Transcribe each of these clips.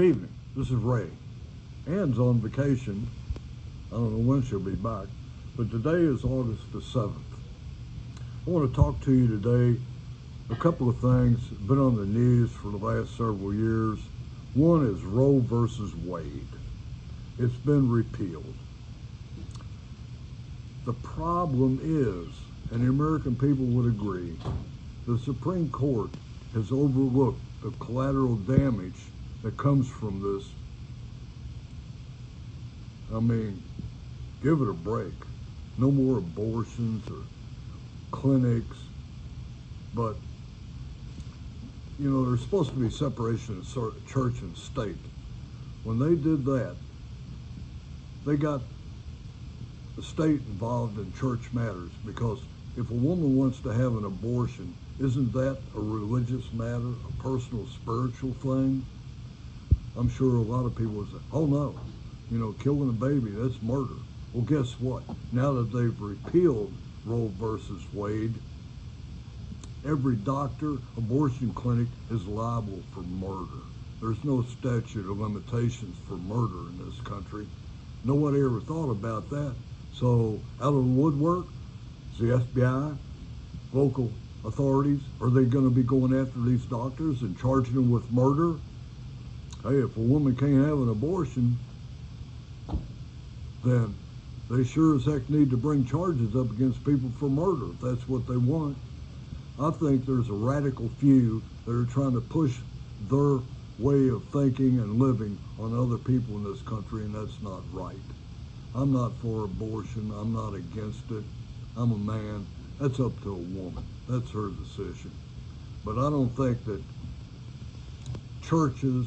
Good evening. This is Ray. Ann's on vacation. I don't know when she'll be back, but today is August the 7th. I want to talk to you today a couple of things been on the news for the last several years. One is Roe versus Wade. It's been repealed. The problem is, and the American people would agree, the Supreme Court has overlooked the collateral damage that comes from this. I mean, give it a break. No more abortions or clinics, but there's supposed to be separation of church and state. When they did that, they got the state involved in church matters, because if a woman wants to have an abortion, isn't that a religious matter, a personal spiritual thing? I'm sure a lot of people would say, oh no, killing a baby, that's murder. Well, guess what? Now that they've repealed Roe versus Wade, every doctor, abortion clinic is liable for murder. There's no statute of limitations for murder in this country. Nobody ever thought about that. So out of the woodwork, is the FBI, local authorities, are they going to be going after these doctors and charging them with murder? Hey, if a woman can't have an abortion, then they sure as heck need to bring charges up against people for murder if that's what they want. I think there's a radical few that are trying to push their way of thinking and living on other people in this country, and that's not right. I'm not for abortion. I'm not against it. I'm a man. That's up to a woman. That's her decision. But I don't think that churches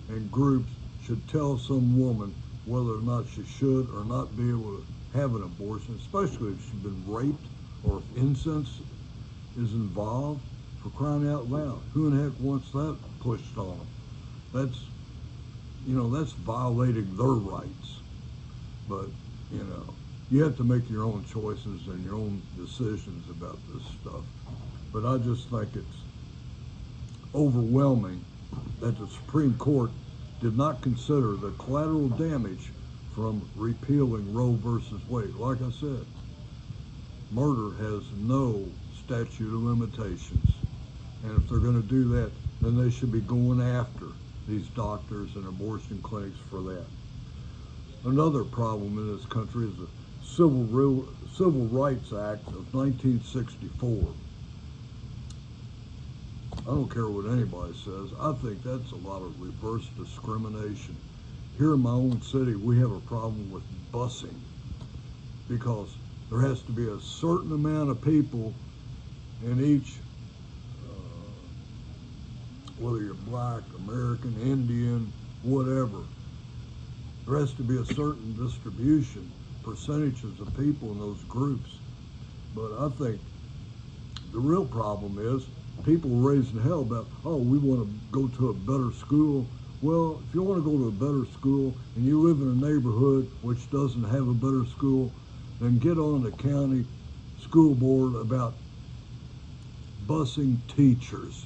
and groups should tell some woman whether or not she should or not be able to have an abortion, especially if she's been raped or if incest is involved. For crying out loud, who in the heck wants that pushed on them? That's violating their rights. But you have to make your own choices and your own decisions about this stuff. But I just think it's overwhelming that the Supreme Court did not consider the collateral damage from repealing Roe versus Wade. Like I said, murder has no statute of limitations. And if they're going to do that, then they should be going after these doctors and abortion clinics for that. Another problem in this country is the Civil Rights Act of 1964. I don't care what anybody says. I think that's a lot of reverse discrimination. Here in my own city, we have a problem with busing because there has to be a certain amount of people in each, whether you're black, American, Indian, whatever. There has to be a certain distribution, percentages of people in those groups. But I think the real problem is people raising hell about, oh, we want to go to a better school. Well, if you want to go to a better school and you live in a neighborhood which doesn't have a better school, then get on the county school board about busing teachers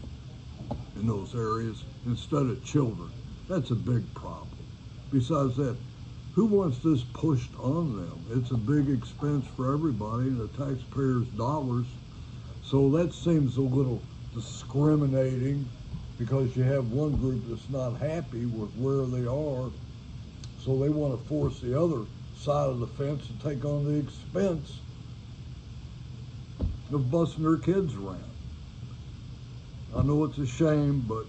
in those areas instead of children. That's a big problem. Besides that, who wants this pushed on them? It's a big expense for everybody, the taxpayers' dollars. So that seems a little discriminating because you have one group that's not happy with where they are, so they want to force the other side of the fence to take on the expense of busing their kids around. I know it's a shame, but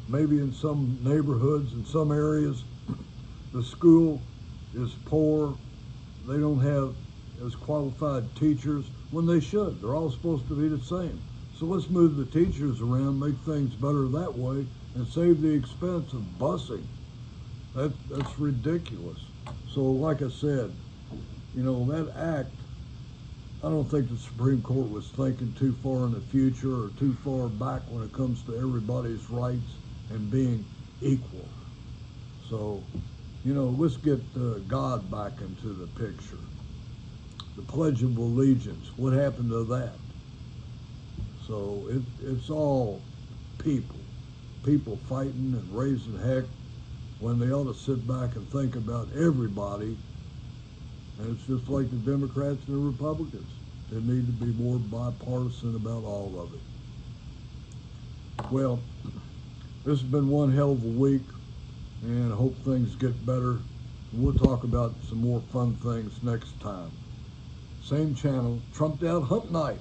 maybe in some neighborhoods, in some areas, the school is poor. They don't have as qualified teachers when they should. They're all supposed to be the same. So let's move the teachers around, make things better that way, and save the expense of busing. That's ridiculous. So like I said, that act, I don't think the Supreme Court was thinking too far in the future or too far back when it comes to everybody's rights and being equal. So, let's get God back into the picture. The Pledge of Allegiance, what happened to that? So it's all people. people fighting and raising heck when they ought to sit back and think about everybody. And it's just like the Democrats and the Republicans. They need to be more bipartisan about all of it. Well, this has been one hell of a week, and I hope things get better. We'll talk about some more fun things next time. Same channel, Trumped Out Hump Night.